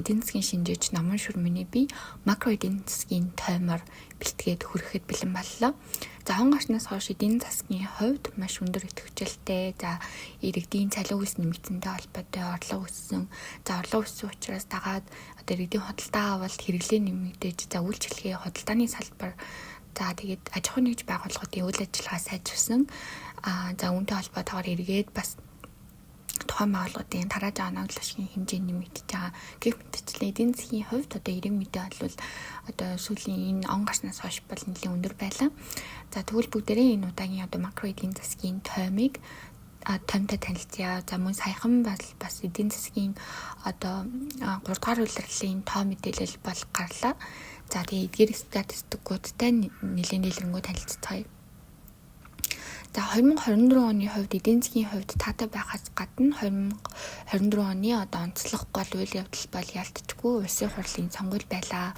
эдийн засгийн шинжээч Наман Шүрмэний бие макро эдийн засгийн тоймоор бэлтгээд хүрэхэд бэлэн боллоо. За 20 гарснаас хойш эдийн засгийн хувьд маш өндөр идэвхжүүлэлтэй. За иргэдийн цалин хөлс нэмэгдсэнтэй холбоотой орлого өссөн. За орлого өссөн учраас дагаад одоо иргэдийн худалдаа авалт хэрэглээ нэмэгдэж, за үйлчлэгээ худалдааны салбар, за тэгээд аж ахуйн нэгж байгууллагуудын үйл ажиллагаа сайжирсан. За үүнтэй холбоотойгоор эргээд бас тухайн байгууллагуудын тарааж байгаа нагдлын ашигын хэмжээ нэмэгдэж байгаа. Гэх мэтчлэн эдийн засгийн хувьд одоо эрэг мэдээ бол одоо сүүлийн энэ он гарснаас хойш бол нэлээд өндөр байлаа. За тэгвэл бүгдээрээ энэ удаагийн одоо макро эдийн засгийн тоймыг томтой танилцъя. За мөн саяхан бас эдийн засгийн одоо 3 дугаар улирлын тоо мэдээлэл бол гарлаа. За тэгээ эдгээр статистикуудтай нэлээд дэлгэрэнгүй танилццгаая. За 2024 оны хувьд эдийн засгийн хувьд таатай байхаас гадна 2024 оны одоо онцлог гол үйл явдал бол ялцчгүй улсын хурлын сонгуул байлаа.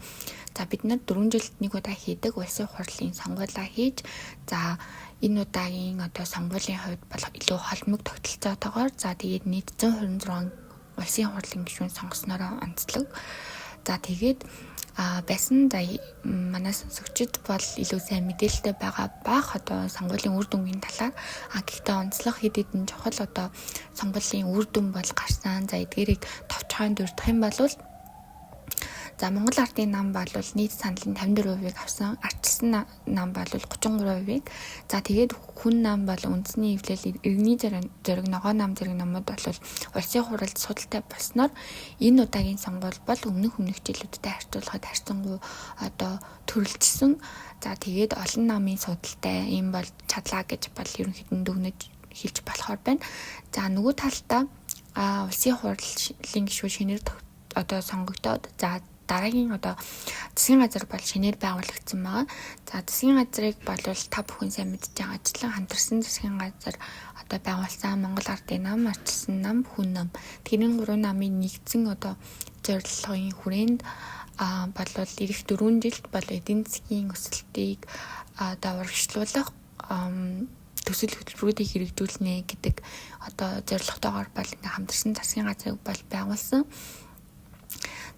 За бид нар 4 жилд нэг удаа хийдэг улсын хурлын сонгуулаа хийж, за энэ удаагийн одоо сонгуулийн хувьд бол илүү холмог тогтолцоотойгоор за тэгээд нийт 126 улсын хурлын гишүүн сонгоснороо онцлог. За тэгээд байсан за манай сонсогчид бол илүү сайн мэдээлэлтэй байгаа бах одоо сонгуулийн үр дүнгийн талаар. Гэхдээ онцлог хэд хэдэн чухал одоо сонгуулийн үр дүн бол гарсан. За эдгээрийг товчхон дурдах юм бол за Монгол Ардын нам бол нийт саналын 54%-ийг авсан. Ардчилсан нам бол 33%-ийг. За тэгээд хүн нам бол үндэсний эвлэл иргэний зориг ногоо нам зэрэг намууд бол улсын хуралд судалтай болсноор энэ удаагийн сонгуул бол өмнөх жилүүдтэй харьцуулахад харьцангуй одоо төрөлжсөн. За тэгээд олон намын судалтай юм бол чадлаа гэж бол ерөнхийдөө дүгнэж хэлж болохоор байна. За нөгөө талдаа улсын хурлын гишүүн шинээр одоо сонгогдоод за дараагийн одоо засгийн газар бол шинээр байгуулагдсан байгаа. За засгийн газрыг бол та бүхэн сайн мэдж байгаачлан хамтарсан засгийн газар одоо байгуулсан Монгол Ардын нам, Ардчилсан нам, хүн нам. Тэрийн 3 намын нэгдсэн одоо зорилгын хүрээнд бол ирэх 4 жилд бол эдийн засгийн өсөлтийг одоо урагшлуулах төсөл хөтөлбөрүүдийг хэрэгжүүлнэ гэдэг одоо зорилготойгоор бол ингээм хамтарсан засгийн газрыг бол байгуулсан.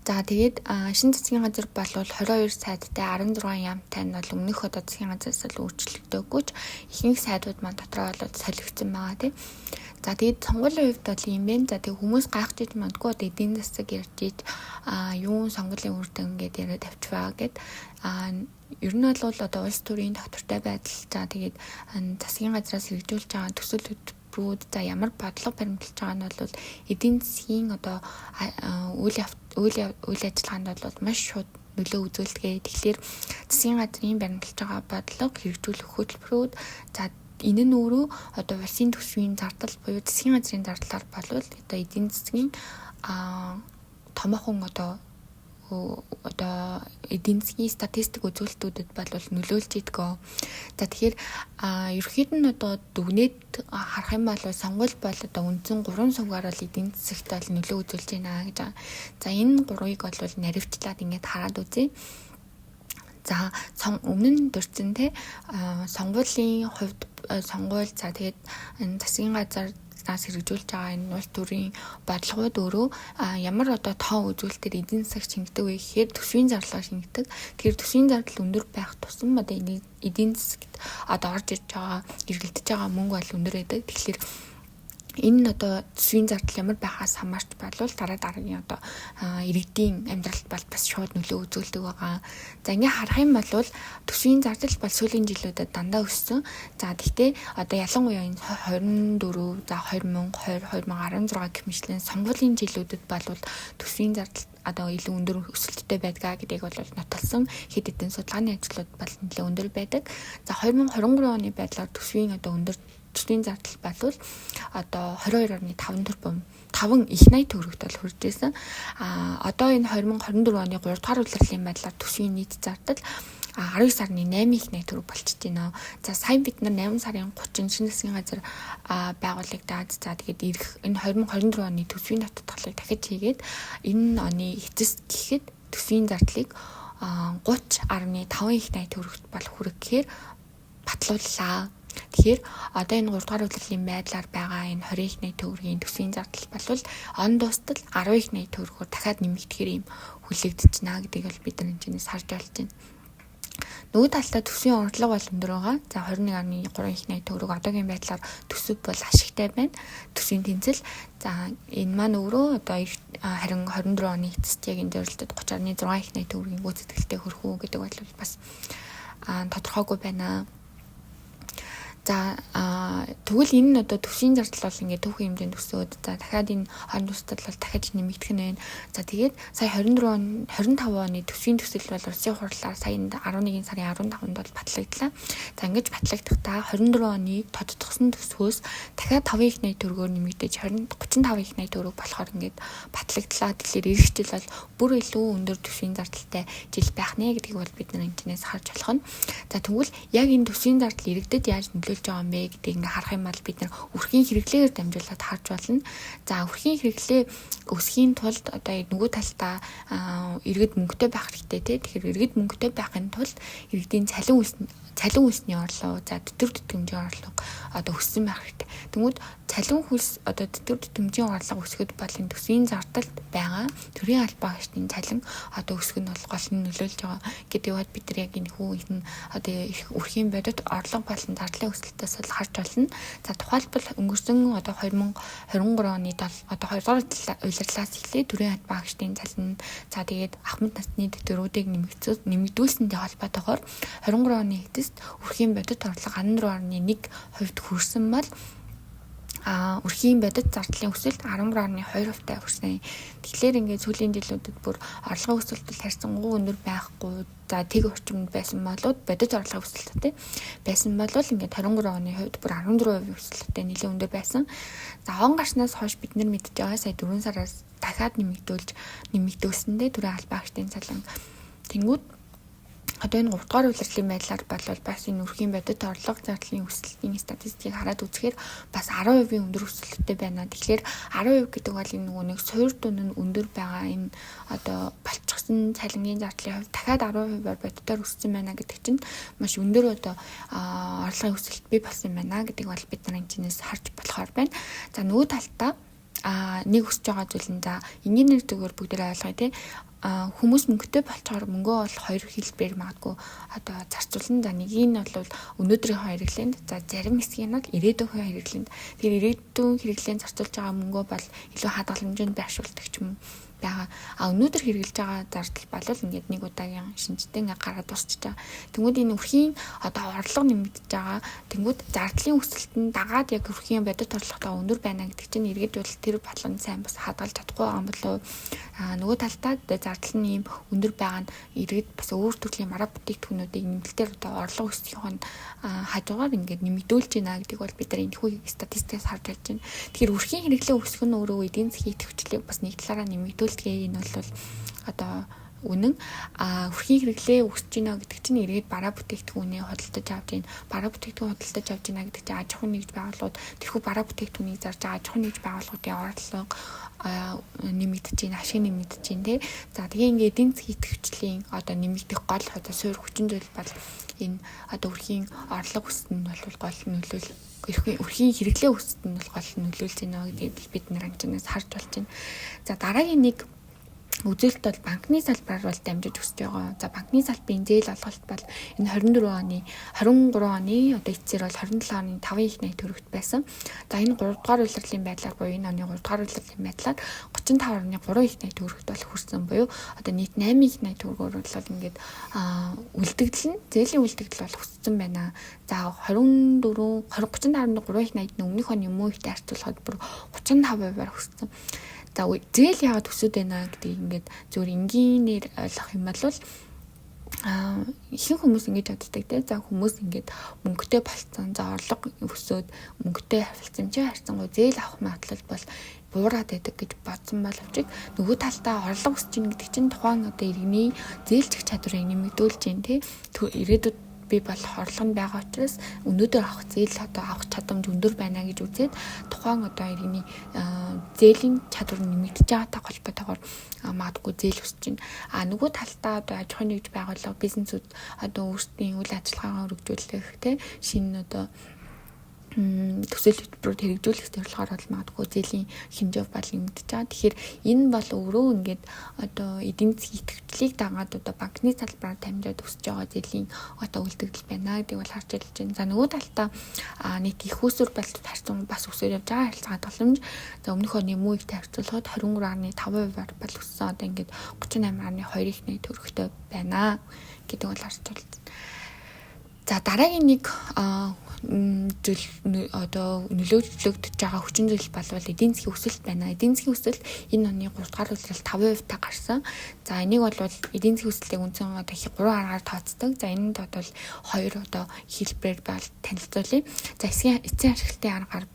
За тэгээд шинэ засгийн газар бол 22 сайдтай 16 яамтай нь бол өмнөх одоо засгийн газраас л өөрчлөгдөөгүй ч ихэнх сайдууд маань дотроо бол солигдсон байгаа тийм. За тэгээд сонгуулийн хувьд бол юм бэ. За тэгээд хүмүүс гайхаж мандгүй одоо эдийн засаг ярьж иж юу сонгуулийн үр дүн гэдээ яриад авчваа гэд ер нь бол одоо улс төрийн доктортой байдал за тэгээд засгийн газраас хэрэгжүүлж байгаа төсөл хөтөлбөрүүд за ямар бодлого баримталж байгаа нь бол эдийн засгийн одоо үйл ажиллагаанд бол маш шууд нөлөө үзүүлдэг. Тэгэхээр засгийн газрын баримталж байгаа бодлого хэрэгжүүлэх хөтөлбөрүүд за энэ нь өөрөө одоо улсын төсвийн зардал буюу засгийн газрын зардлаар болвол одоо эдийн засгийн томоохон одоо эдийн засгийн статистик үзүүлэлтүүдэд бол нөлөөлж идэгөө. За тэгэхээр ерөнхийд нь одоо дүгнээд харах юм бол сонгуул бол одоо үндсэн 3 сувгаар бол эдийн засагт бол нөлөө үзүүлж байна гэж байгаа. За энэ 3-ыг бол наривчлаад ингээд хараад үзье. За өмнө нь дурдсан те сонгуулийн хувьд сонгуул за тэгээд засгийн газар хэрэгжүүлж байгаа энэ улс төрийн бодлогууд өөрөө ямар одоо тоо үзүүлэлтээр эдийн засаг шингэдэг вэ гэхээр төсвийн зарлага шингэдэг. Тэгэхээр төсвийн зардал өндөр байх тусам одоо эдийн засагт одоо орж ирж байгаа эргэлдэж байгаа мөнгө бол өндөр байдаг. Тэгэхээр энэ одоо төсвийн зардал ямар байхаас хамаарч болвол дараагийн одоо иргэдийн амьдралд бол бас шууд нөлөө үзүүлдэг байгаа. За ингээ харах юм бол төсвийн зардал бол сүүлийн жилүүдэд дандаа өссөн. За гэхдээ одоо ялангуяа энэ 24 за 2020 2016 гэх мэтлэн сонгуулийн жилүүдэд бол төсвийн зардал одоо илүү өндөр өсөлттэй байдгаа гэдгийг бол нотолсон хэд хэдэн судалгааны ажлууд бол нэлээд өндөр байдаг. За 2023 оны байдлаар төсвийн одоо өндөр төсвийн зардал бол одоо 22.5 тэрбум 5 их 80 төгрөгт бол хүрж ирсэн. Одоо энэ 2024 оны 3 дугаар улирлын байдлаар төсвийн нийт зардал 19.8 их 80 төгрөг болчихж байна. За сая бид нар 8 сарын 30-нд шинэ засгийн газар байгуулагдаад за тэгээд ирэх энэ 2024 оны төсвийн татгалзалыг дахиж хийгээд энэ оны эцэст гэхэд төсвийн зардлыг 30.5 их 80 төгрөгт бол хүрэх гэхээр батлууллаа. Тэгэхээр одоо энэ 3 дугаар улирлын байдлаар байгаа энэ 20 их найт төгрөгийн төсвийн зардал бол он дуустал 10 их найт төгрөгөөр дахиад нэмэгдэхээр юм хүлээгдчихнэ гэдгийг бол бид нар энэ харж болж байна. Нөгөө талдаа төсвийн орлого бол өндөр байгаа. За 21.3 их найт төгрөг одоогийн байдлаар төсөв бол ашигтай байна. Төсвийн тэнцэл. За энэ маань өөрөө одоо харин 24 оны эцэст яг энэ зорилтод 30.6 их найт төгрөгийн гүйцэтгэлтэй хүрэх үү гэдэг бол бас тодорхойгүй байна. За тэгвэл энэ нь одоо төсвийн зардал бол ингээд төвхөн хэмжээнд өсөөд за дахиад энэ хойно тусдал бол дахиад нэмэгдэх нь байна. За тэгээд сая 25 оны төсвийн төсөл бол улсын хурлаар сая 11 сарын 15-нд бол батлагдлаа. За ингэж батлагдахдаа 24 оны тодтогсон төсвөөс дахиад 5 их найт төгрөгөөр нэмэгдэж 35 их найт төгрөг болохоор ингээд батлагдлаа. Тэгэхээр эх жил бол бүр илүү өндөр төсвийн зардалтай жил байх нэ гэдгийг бол бид нар энэс харж болох нь. За тэгвэл яг энэ төсвийн зардал иргэдэд яаж нөлөөлж байгаа юм бэ гэдгийг ингээ харах юм бол бид нар өрхийн хэрэглээгээр дамжуулаад харж болно. За өрхийн хэрэглээ өсөхийн тулд одоо нөгөө талдаа иргэд мөнгөтэй байх хэрэгтэй тий. Тэгэхээр иргэд мөнгөтэй байхын тулд иргэдийн цалин хөлсний орлого, за тэтгэвэр тэтгэмжийн орлого одоо өссөн байх хэрэгтэй. Тэнгүүд цалин хөлс одоо тэтгэвэр тэтгэмжийн орлого өсөхөд бол энэ төсвийн зардалд байгаа төрийн албаа гишүүний цалин одоо өсөх нь бол гол нь нөлөөлж байгаа гэдэг нь бид нар яг энэ одоо өрхийн бодит орлого болон зардлын өсөлтөөс бол харж болно. За тухайлбал өнгөрсөн одоо 2023 оны одоо 2 дугаар улирлаас эхлээд төрийн албаа гишүүний цалин за тэгээд ахмад насны тэтгэврүүдийг нэмэгдүүлсэнтэй холбоотойгоор 23 оны эцэст өрхийн бодит орлого 14.1% хүрсэн бол өрхийн бодит зардлын өсөлт 13.2% хүрсэн. Тэгэхээр ингээд сүүлийн жилүүдэд бүр орлогын өсөлтөд харьцангуй өндөр байхгүй за тэг орчимд байсан болоод бодит орлогын өсөлттэй байсан бол ингээд 23 оны хувьд бүр 14% өсөлттэй нэлээд өндөр байсан. За он гарснаас хойш бид нар мэдж байгаа сая 4 сараас дахиад нэмэгдүүлсэндээ төрийн албаа гишүүний цалин тэнгүүд одоо энэ 3 дугаар улирлын байдлаар бол бас энэ өрхийн бодит орлого зардлын өсөлтийн статистикийг хараад үзэхээр бас 10% өндөр өсөлттэй байна. Тэгэхээр 10% гэдэг бол энэ нөгөө нэг суур дунд нь өндөр байгаа энэ одоо болчихсон цалингийн зардлын хувьд дахиад 10%-аар бодитоор өссөн байна гэдэг чинь маш өндөр одоо орлогын өсөлт бий болсон байна гэдэг бол бид нар энэс харж болохоор байна. За нөгөө талдаа нэг өсөж байгаа зүйл нь за энгийн зүгээр бүгдээ ойлгоё тий. Хүмүүс мөнгөтэй болчоор мөнгөө бол хоёр хэлбэрээр магадгүй одоо зарцуулна. За нэг нь бол өнөөдрийн хэрэглээнд за зарим хэсгийг нь ирээдүйн хэрэглээнд. Тэгэхээр ирээдүйн хэрэглээнд зарцуулж байгаа мөнгөө бол илүү хадгаламжинд байршуулдаг ч юм байгаа. Өнөөдөр хэрэгжилж байгаа зардал бол ингээд нэг удаагийн шинжтэй ингээд гараад дуусчихж байгаа. Тэнгүүд энэ өрхийн одоо орлого нэмэгдэж байгаа. Тэнгүүд зардлын өсөлт нь дагаад яг өрхийн бодит орлоготой өндөр байна гэдэг чинь иргэд бол тэр батлын сайн бас хадгалж чадахгүй байгаа юм болов. Нөгөө талдаа зардал нь ийм өндөр байгаа нь иргэд бас өөр төрлийн мараа бүтээгдэхүүнүүдийг нэмэлтээр одоо орлого өсгөхөнд хажуугаар ингээд нэмэгдүүлж байна гэдэг бол бид нар энэ хүү статистикээс харж болж байна. Тэгэхээр өрхийн хэрэглээ өсөх нь өөрөө эдийн засгийн идэвхжлийг бас нэг талаараа нэмэгдүүлдэг. Энэ бол одоо үнэн өрхийн хэрэглээ өсөж байна гэдэг чинь иргэд бараа бүтээгдэхүүнээ худалдаж авч байна. Бараа бүтээгдэхүүн худалдаж авч байна гэдэг чинь аж ахуйн нэгж байгууллагууд тэрхүү бараа бүтээгдэхүүнийг зарж байгаа аж ахуйн нэгж байгууллагуудын орлого нэмэгдэж байна, ашиг нэмэгдэж байна тий. За тэгээ ингээд эдийн засгийн идэвхжлийн одоо нэмэгдэх гол одоо суурь хүчин зүйл бол энэ одоо өрхийн орлого өсөлт нь бол гол нөлөөлөл өрхийн хэрэглээ өсөлт нь бол гол нөлөөлж байна гэдгийг бид нар анчнаас харж болж байна. За дараагийн нэг үзүүлэлт бол банкны салбараар бол дамжиж өсөж байгаа. За банкны салбарын зээл олголт бол энэ 23 оны одоо эцсээр бол 27 оны 5 их найт төгрөгт байсан. За энэ 3 дугаар улирлын байдлаар буюу энэ оны 3 дугаар улирлын байдлаар 35.3 их найт төгрөгт бол хүрсэн буюу одоо нийт 8 их найт төгрөгөөр бол ингээд үлдэгдэл нь зээлийн үлдэгдэл бол өссөн байна. За 34.3 их найт нь өмнөх оны муу ихтэй харьцуулахад бүр 35%-аар өссөн. За зээл яагаад өсөд байна гэдгийг ингээд зөвхөн энгийнээр ойлгох юм бол ихэнх хүмүүс ингэж боддог те. За хүмүүс ингээд мөнгөтэй болцсон. За орлого өсөөд мөнгөтэй харилцсан чи харьцангуй зээл авах магадлал бол буураад байдаг гэж бодсон боловч нөгөө талдаа орлого өсөж ийн гэдэг чинь тухайн одоо иргэний зээлчих чадварыг нэмэгдүүлж ийн те. Ирээдүйд би бол орлого нь байгаа учраас өнөөдөр авах зээл одоо авах чадамж өндөр байна гэж үзээд тухайн одоо иргэний зээлийн чадвар нэмэгдэж байгаатай холбоотойгоор магадгүй зээл өсөж байна. Нөгөө талдаа одоо аж ахуйн нэгж байгууллага бизнесүүд одоо өөрсдийн үйл ажиллагаагаа өргөжүүлэх те шинэ одоо төсөл хөтөлбөрөөр хэрэгжүүлэх зорилгоор бол магадгүй зээлийн хэмжээ бол нэмэгдэж байгаа. Тэгэхээр энэ бол өөрөө ингээд одоо эдийн засгийн идэвхжлийг дагаад одоо банкны салбараар дамжаад өсөж байгаа зээлийн одоо үйлдвэрлэл байна гэдэг бол харж ялж байна. За нөгөө талдаа нийт их усүр байлтад харьцан бас өсөж явж байгаа харилцаа тусламж. За өмнөх оны мууигтай харьцуулахад 23.5%-аар бол өссөн. Одоо ингээд 38.2 их нэг төгрөгтэй байна гэдэг бол харж байна. За дараагийн нэг зүйл одоо нөлөөлөгдөж байгаа хүчин зүйл болвол эдийн засгийн өсөлт байна. Эдийн засгийн өсөлт энэ оны 3 дугаар үлрэл 5% та гарсан. За энийг бол эдийн засгийн өсөлтийг үндсэн одоо 3 аргаар тооцдог. За энэнд бол 2 одоо хэлбэрээр бол танилцуулъя. За эцсийн ашиглалтын аргаар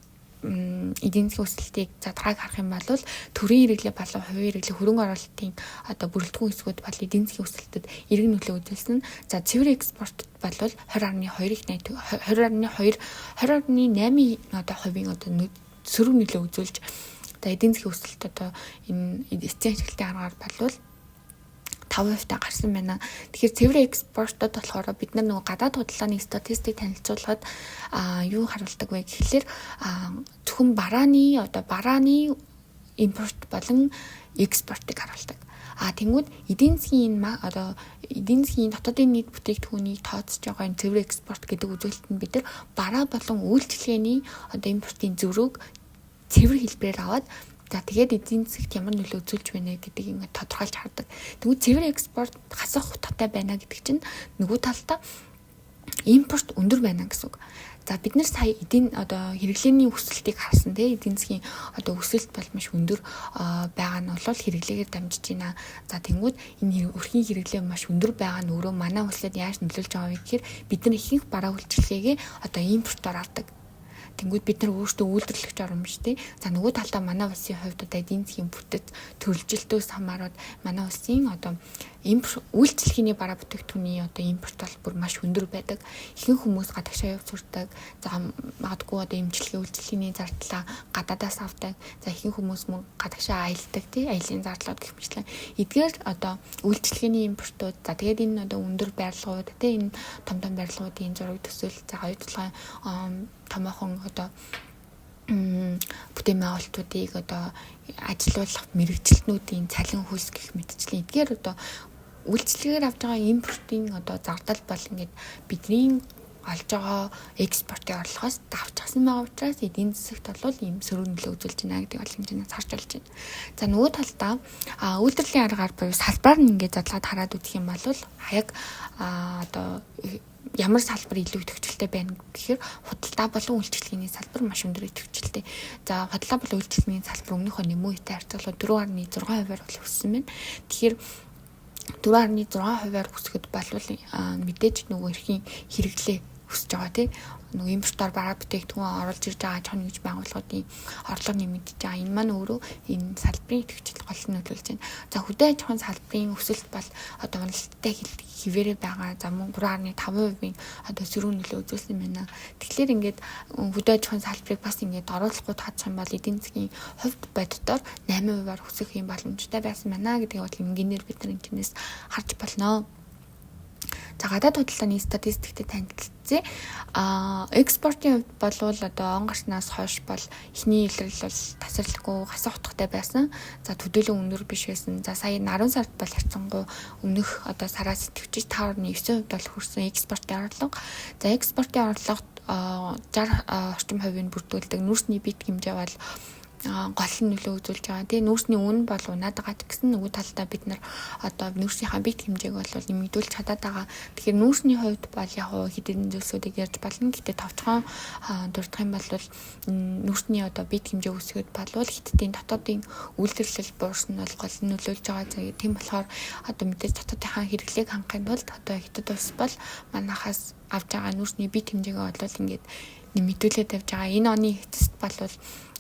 эдийн засгийн өсөлтийг задгааг харах юм бол төрийн хэрэглээ болон хувийн хэрэглээ хөрөнгө оруулалтын одоо бүрэлдэхүүн хэсгүүд бол эдийн засгийн өсөлтөд эргэн нөлөө үзүүлсэн. За цэвэр экспортод бол 20.8 одоо хувийн одоо сөрөг нөлөө үзүүлж за эдийн засгийн өсөлт одоо энэ эцсийн ашиглалтын аргаар бол 5% та гарсан байна. Тэгэхээр цэвэр экспортод болохоор бид нар нөгөө гадаад худалдааны статистик танилцуулахад юу харуулдаг вэ гэхэлэр зөвхөн барааны импорт болон экспортыг харуулдаг. Тэнгүүд эдийн засгийн одоо эдийн засгийн дотоодын нийт бүтээгдэхүүнийг тооцож байгаа энэ цэвэр экспорт гэдэг үзүүлэлт нь бид нар бараа болон үйлчилгээний одоо импортын зөрүүг цэвэр хэлбэрээр аваад за тэгээд эдийн засагт ямар нөлөө үзүүлж байна гэдгийг ингээд тодорхойлж хардаг. Тэгвэл цэвэр экспорт хасах утгатай байна гэдэг чинь нөгөө талдаа импорт өндөр байна гэсэн үг. За бид нар сая эдийн одоо хэрэглээний өсөлтийг харсан тийм эдийн засгийн одоо өсөлт бол маш өндөр байгаа нь бол хэрэглээгээр дамжиж байна. За тэнгууд энэ өрхийн хэрэглээ маш өндөр байгаа нь өөрөө манай улсад яаж нөлөөлж байгаа вэ гэхээр бид нар ихэнх бараа үйлчилгээгээ одоо импортоор авдаг. Тэнгүүд бид нар өөрсдөө үйлдвэрлэгч орн биш тий. За нөгөө талдаа манай улсын хувьд одоо эдийн засгийн бүтэц төрөлжилтөөс хамаарат манай улсын одоо үйлчлэгээний бараа бүтээгдэхүүний одоо импорт бол бүр маш өндөр байдаг. Ихэнх хүмүүс гадагшаа явж сурдаг. За магадгүй одоо эмчилгээ үйлчлэгээний зардлаа гадаадаас авдаг. За ихэнх хүмүүс мөн гадагшаа аялдаг тий. Аялын зардлууд гэх мэтлэн эдгээр одоо үйлчлэгээний импортууд за тэгээд энэ одоо өндөр барилгууд тий энэ том барилгуудын зураг төсөөл за оюутлогын томоохон одоо бүтээн байгуулалтуудыг одоо ажилуулах мэрэгчлэтнүүдийн цалин хөлс гэх мэтчлэн эдгээр одоо үйлчлэгээр авж байгаа импортын одоо зардал бол ингээд бидний олж байгаа экспортын орлогоос давж гасан байгаа учраас эдийн засагт бол ийм сөрөг нөлөө үзүүлж байна гэдэг бол хэмжээнээс харж болж байна. За нөгөө талдаа үйлдвэрлэлийн аргаар буюу салбараар нь ингээд задлаад хараад үзэх юм бол яг одоо ямар салбар илүү идэвхжүүлэлтэй байна гэхээр худалдаа болон үйлчилгээний салбар маш өндөр идэвхжүүлэлтэй. За худалдаа болон үйлчилгээний салбар өмнөх оны муутай харьцуулбал 4.6%-аар бол өссөн байна. Тэгэхээр 4.6%-аар өсгөд болвол мэдээж нөгөө эрхийн хэрэглээ өсөж байгаа тийм нөгөө импортоор бараа бүтээгдэхүүн оруулж ирж байгаа аж ахуйн нэгж байгууллагуудын орлого нэмэгдэж байгаа. Энэ маань өөрөө энэ салбарын идэвхжил гол нь нөлөөлж байна. За хөдөө аж ахуйн салбарын өсөлт бол одоо уналттай хിവэрэ байгаа. За мөн 3.5%-ийн одоо сөрөг нөлөө үзүүлсэн байна. Тэгэхээр ингээд хөдөө аж ахуйн салбарыг бас ингээд оруулахгүй тооцох юм бол эдийн засгийн хувьд боддоор 8%-аар өсөх юм боломжтой байсан байна гэдгийг бол энгийнээр бид нар энэс харж болно. За гадаад худалдааны статистиктэй танилцъя. Экспортын хувьд бол одоо он гарснаас хойш бол эхний илрэл бол тасралтгүй хасах утгатай байсан. За төдийлөн өндөр биш байсан. За сая 10 сард бол харьцангуй өмнөх одоо сараас идэвхжиж 5.9% бол хүрсэн экспортын орлого. За экспортын орлогот 60 орчим хувийг бүрдүүлдэг нүүрсний бит хэмжээ бол гол нь нөлөө үзүүлж байгаа. Тэгээ нүүрсний үн бол унаад байгаа гэсэн нөгөө талдаа бид нар одоо нүүрсийнхаа бит хэмжээг бол нэмэгдүүлж чадаад байгаа. Тэгэхээр нүүрсний хувьд бол яг хэдэн зүйлсүүдийг ярьж болно. Гэтэ товчхон дурдах юм бол нүүрсний одоо бит хэмжээ өсгöd болвол хятадын дотоодын үйлдвэрлэл буурс нь бол гол нь нөлөөлж байгаа. Тийм болохоор одоо мэдээж дотоодынхаа хэрэглээг хангахын тулд одоо хятад улс бол манайхаас авж байгаа нүүрсний бит хэмжээгээ бол ингээд нэмэгдүүлээд явж байгаа. Энэ оны эцэст бол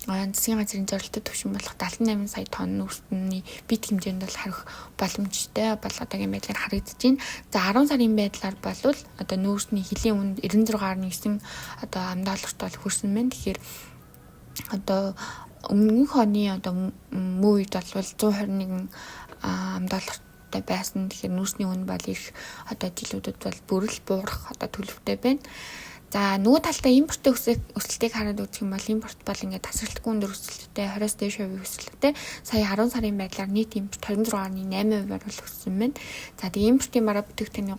засгийн газрын зорилттой түвшин болох 78 сая тонн нүүрсний бит хэмжээнд бол харих боломжтой бол одоогийн байдлаар харагдаж байна. За 10 сарын байдлаар бол одоо нүүрсний хэлийн үнд 96.9 одоо $1 бол хүрсэн байна. Тэгэхээр одоо өмнөх оны одоо муу үед бол $121 байсан. Тэгэхээр нүүрсний үн бол их одоо жилүүдэд бол бүрэл буурах одоо төлөвтэй байна. За нөгөө талдаа импортын өсөлтийг хараад үзэх юм бол импорт бол ингээд тасралтгүй өндөр өсөлттэй 20-с дээш хувийн өсөлттэй. Сая 10 сарын байдлаар нийт импорт 26.8%-аар бол өссөн байна. За тэгээ импортын бараа бүтээгдэхүүний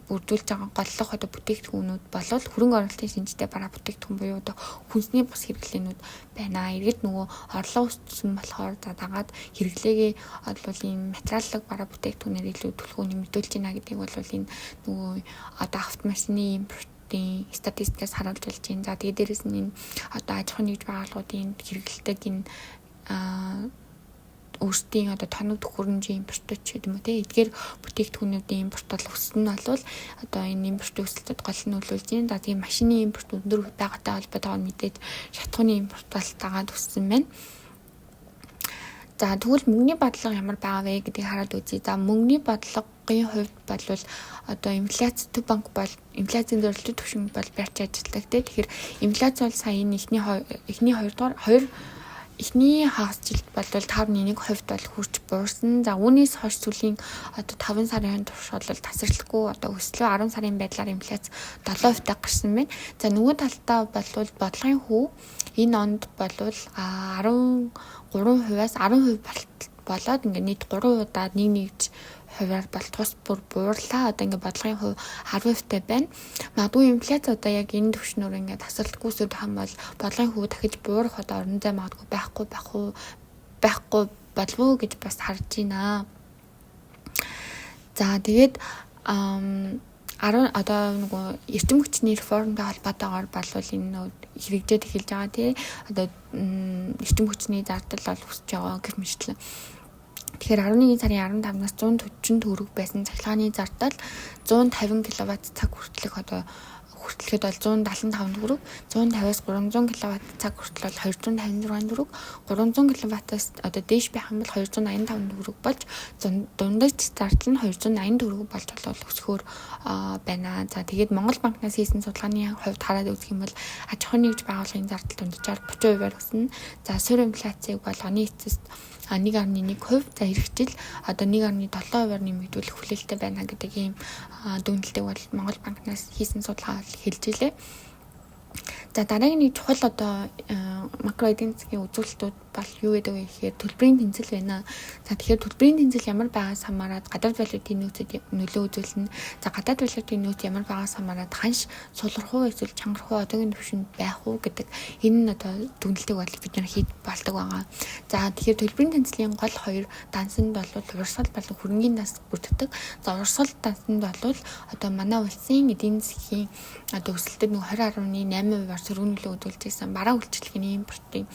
бүрдүүлж байгаа голлох одоо бүтээгдэхүүнүүд бол хөрөнгө оруулалтын шинжтэй бараа бүтээгдэхүүн буюу одоо хүнсний бус хэрэглээнүүд байна. Иргэд нөгөө орлого өссөн болохоор за дагаад хэрэглээгээ бол ийм материаллык бараа бүтээгдэхүүнээр илүү төлхөө нэмэгдүүлж байна гэдгийг бол энэ нөгөө одоо автомашины импорт статистикаас харуулж болж байна. За тэгээ дээрэс нь энэ одоо аж ахуйн нэгж байгууллагуудын хэрэгэлдэг энэ өөрсдийн одоо тоног төхөөрөмжийн импортч гэдэг юм уу те эдгээр бүтээгдэхүүнүүдийн импорт бол өссөн нь бол одоо энэ импортын өсөлтөд гол нь нөлөөлж байна. За тэгээ машины импорт өндөр байгаатай холбоотойгоор мэдээж шатхууны импорт бол дагаад өссөн байна. За тэгвэл мөнгөний бодлого ямар байгаа вэ гэдгийг хараад үзье. За мөнгөний бодлогын хувьд бол одоо инфляц төв банк бол инфляцийн зөрчил түвшин бол барьж ажилладаг те. Тэгэхээр инфляц бол сая эхний хагас жилд бол 5.1% бол хүрч буурсан. За үүнээс хойш сүүлийн одоо 5 сарын турш бол тасралтгүй одоо өслөө 10 сарын байдлаар инфляц 7% гарсан байна. За нөгөө талдаа бол бодлогын хүү энэ онд бол 13%-аас 10% болоод ингээд нийт 3 удаа нэгж хувиар бол тус бүр буурлаа. Одоо ингээд бодлогын хувь 10%-тай байна. Магадгүй инфляц одоо яг энэ түвшнөр ингээд тасралтгүй сүрд хам бол бодлогын хувь дахиж буурах одоо орон зай магадгүй байхгүй болов уу гэж бас харж байна. За тэгээд одоо нөгөө эрчим хүчний реформтой холбоотойгоор бол энэ хэрэгжээд эхэлж байгаа тий. Одоо эрчим хүчний зардал бол өсөж байгаа гэх мэтлэн. Тэгэхээр 11 сарын 15-наас 140 төгрөг байсан цахилгааны зардал 150 кВт цаг хүртэлх хүртэлхэд бол 175 төгрөг, 150-аас 300 кВт цаг хүртэл бол 256 төгрөг, 300 кВт-аас одоо дээш байх юм бол 285 төгрөг болж дундаж зардал нь 280 төгрөг болж өсөхөөр байна. За тэгээд Монгол банкнаас хийсэн судалгааны хувьд хараад үзэх юм бол аж ахуйн нэгж байгууллагын зардал дунджаар 30%-аар өснө. За суур инфляцийг бол оны эцэст 1.1%, за эх жил одоо 1.7%-аар нэмэгдүүлэх хүлээлттэй байна гэдэг ийм дүгнэлтийг бол Монгол банкнаас хийсэн судалгаа хэлж илээ. За дараагийн нэг чухал одоо макро эдийн засгийн үзүүлэлтүүд бол юу гэдэг вэ гэхээр төлбөрийн тэнцэл байна. За тэгэхээр төлбөрийн тэнцэл ямар байгаас хамаарат гадаад валютын нөөцөд нөлөө үзүүлнэ. За гадаад валютын нөөц ямар байгаас хамаарат ханш сулрах уу эсвэл чангарах уу одоогийн түвшинд байх уу гэдэг энэ нь одоо дүгнэлтийг бол бид нар хийж болдог байгаа. За тэгэхээр төлбөрийн тэнцлийн гол хоёр дансанд бол урсгал болон хөрөнгөний данс бүрддэг. За урсгал дансанд бол одоо манай улсын эдийн засгийн одоо өсөлтөд 20.8%-аар сөргөнөлөө үзүүлж байсан бараа үйлчлэгээний импортын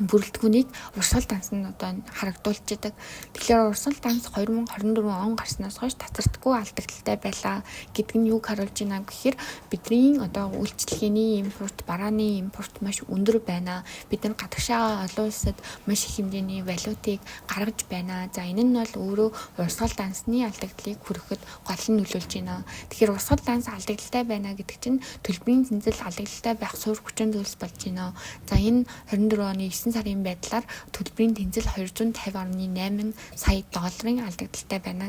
бүрэлдэхүүнийг урсгал данс нь одоо харагдуулж идэг. Тэгэхээр урсгал данс 2024 он гарснаас хойш татвартгүй алдагдaltaй байлаа гэдэг нь юуг харуулж байна гэхээр бидний одоо үйлчлэгээний импорт, барааны импорт маш өндөр байна. Бид нар гадагшаа олон улсад маш их хэмжээний валютыг гаргаж байна. За энэ нь бол өөрөө урсгал дансны алдагдлыг хүргэхэд гол нь нөлөөлж байна. Тэгэхээр урсгал данс алдагдaltaй байна гэдэг чинь төлбөрийн тэнцэл алдагдaltaй байх суурь хүчин зүйлс болж байна. За энэ 24 оны 9 сарын байдлаар төлбөрийн тэнцэл 250.8 сая долларын алдагдaltaй байна.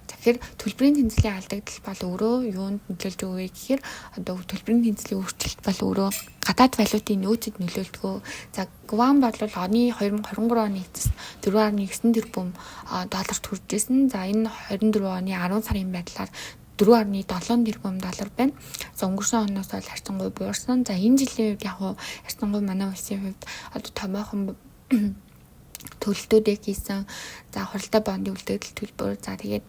Тэгэхээр төлбөрийн тэнцлийн алдагдал бол өөрөө юунд нөлөөлж өгөө гэхээр одоо төлбөрийн тэнцлийн өөрчлөлт бол өөрөө гадаад валютын нөөцөд нөлөөлдгөө. За гуан бол оны 2023 оны эцэст 4.9 тэрбум долларт хүрч ирсэн. За энэ 24 оны 10 сарын байдлаар 4.7 тэрбум доллар байна. За өнгөрсөн оноос бол харьцангуй буурсан. За энэ жилийн үед яг харьцангуй манай улсын хувьд одоо томоохон төлөлтүүдийг хийсэн. За хуралдаа бондын үлдэгдэл төлбөр. За тэгээд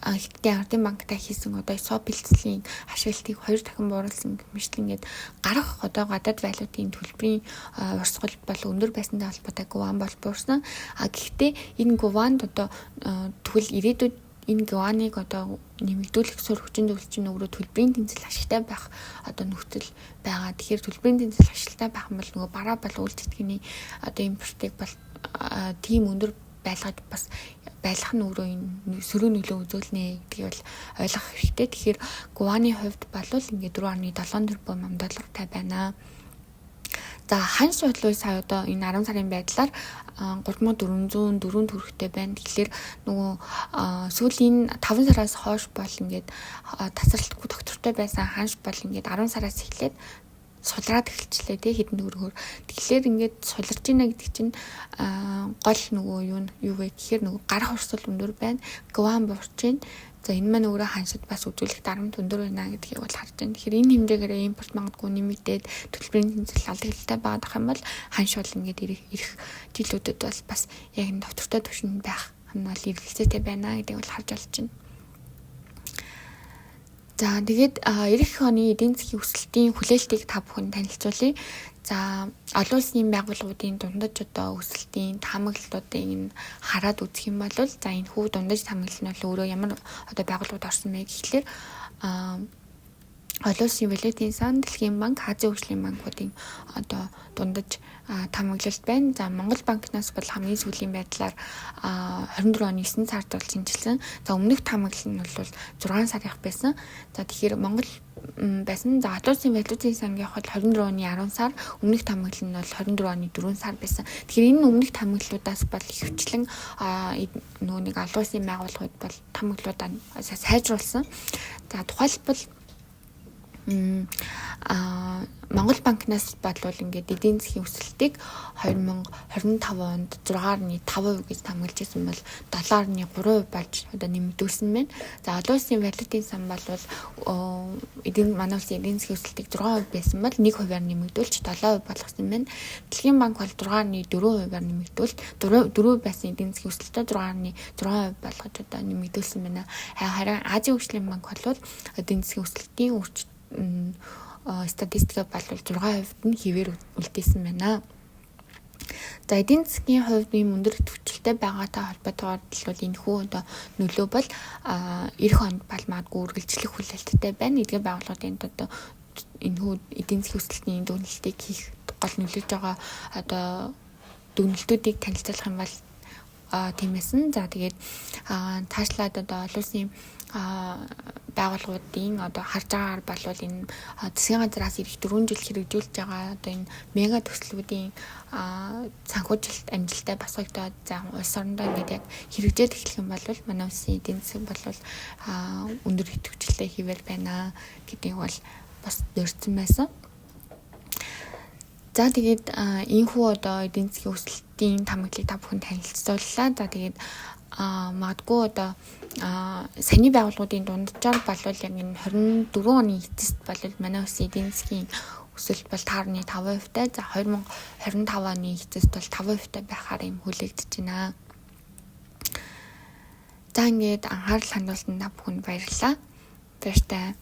Хятадын ардын банктай хийсэн одоо swap бэлтгэлийн ашиглалтыг 2 дахин бууруулсан гэмэжлэн ингээд гарах одоо гадаад валютын төлбөрийн урсгал бол өндөр байсантай холбоотой гуан бол буурсан. Гэхдээ энэ гуанд одоо тэгвэл ирээдүйд энэ гуаныг одоо нэмэгдүүлэх суурь хүчин зүйлс чинь өөрөө төлбөрийн тэнцэл ашигтай байх одоо нөхцөл байгаа. Тэгэхээр төлбөрийн тэнцэл ашигтай байх юм бол нөгөө бараа бол үйлчлэгээний одоо импортыг бол тийм өндөр байлгаж бас байлгах нь өөрөө энэ сөрөг нөлөө үзүүлнэ гэдгийг бол ойлгох хэрэгтэй. Тэгэхээр гуаны хувьд бол ингээд 4.7 тэрбум доллартай байна. За ханш бодлоо сая одоо энэ 10 сарын байдлаар 3404 төгрөгтэй байна. Тэгэхээр нөгөө сүүлийн 5 сараас хойш бол ингээд тасралтгүй доктортой байсан ханш бол ингээд 10 сараас эхлээд сулраад эхэлчлээ тий хэдэн төгрөгөөр. Тэгэхээр ингээд суларч ийна гэдэг чинь гол нөгөө юу вэ гэхээр нөгөө гар хурцл өндөр байна. Гван буурч байна. За энэ маань өөрөө ханшид бас үзүүлэх дарамт өндөр байна гэдгийг бол харж байна. Тэгэхээр энэ хэмжээгээр импорт магадгүй нэмэгдээд төлбөрийн тэнцэл алдагдaltaй байгаад ах юм бол ханш бол ингээд ирэх жилүүдэд бол бас яг энэ доктортой түвшинд байх нь бол эргэлзээтэй байна гэдгийг бол харж олж байна. За тэгээд эх оны эдийн засгийн өсөлтийн хүлээлтийг та бүхэнд танилцуулъя. За олон улсын байгууллагуудын дундаж одоо өсөлтийн таамаглалуудыг хараад үзэх юм бол за энэ хүү дундаж таамаглал нь бол өөрөө ямар одоо байгууллагууд орсон бэ гэхлээр олон улсын валютын сан, Дэлхийн банк, Азийн хөгжлийн банкуудын одоо дундаж таамаглалт байна. За Монгол банкнаас бол хамгийн сүүлийн байдлаар 24 оны 9 сард бол шинжилсэн. За өмнөх таамаглал нь бол 6 сарынх байсан. За тэгэхээр Монгол байсан. За олон улсын валютын сангийнх бол 24 оны 10 сар, өмнөх таамаглал нь бол 24 оны 4 сар байсан. Тэгэхээр энэ өмнөх таамаглалуудаас бол ихэвчлэн нөгөө нэг олон улсын байгууллагууд бол таамаглалуудаа сайжруулсан. За тухайлбал Монгол банкнаас бодлол ингээд эдийн засгийн өсөлтийг 2025 онд 6.5% гэж таамаглаж байсан бол 7.3% болж одоо нэмэгдүүлсэн байна. За олон улсын валютын сан бол манай улсын эдийн засгийн өсөлтийг 6% байсан бол 1%-аар нэмэгдүүлж 7% болгосон байна. Дэлхийн банк бол 6.4%-аар нэмэгдүүлж 4% байсан эдийн засгийн өсөлтөө 6.6% болгож одоо нэмэгдүүлсэн байна. Харин Азийн хөгжлийн банк бол эдийн засгийн өсөлтийн статистикаа болвол 6% нь хэвээр үлдээсэн байна. За эдийн засгийн хувьд ийм өндөр төвчлөлтэй байгаатай холбоотойгоор бол энэ хүү одоо нөлөө бол эх онд балмаадгүй үргэлжлэх хүлээлттэй байна. Эдгээр байгууллагуудын одоо энэ хүү эдийн засгийн өсөлтийн дүгнэлтийг хийх гол нөлөөж байгаа одоо дүгнэлтүүдийг танилцуулах юм бол тиймээсэн. За тэгээд цаашлаад одоо олон улсын байгууллагуудын одоо харж байгаагаар болвол энэ засгийн газраас ирэх 4 жил хэрэгжүүлж байгаа одоо энэ мега төслүүдийн санхүүжилт амжилттай босгогдоод за улс орондоо ингээд яг хэрэгжээд эхлэх юм бол манай улсын эдийн засаг бол өндөр идэвхжүүлэлтэй хэвээр байна гэдгийг бол бас дурдсан байсан. За тэгээд энэхүү одоо эдийн засгийн өсөлтийн таамаглалыг та бүхэн танилцууллаа. За тэгээд магадгүй одоо саний байгууллагуудын дунджаар болвол яг энэ 24 оны эцэст болвол манай улсын эдийн засгийн өсөлт бол 5.5%-тай. За 2025 оны эцэст бол 5%-тай байхаар юм хүлээгдэж байна. За ингээд анхаарал хандуулсанд та бүхэнд баярлалаа. Баяртай.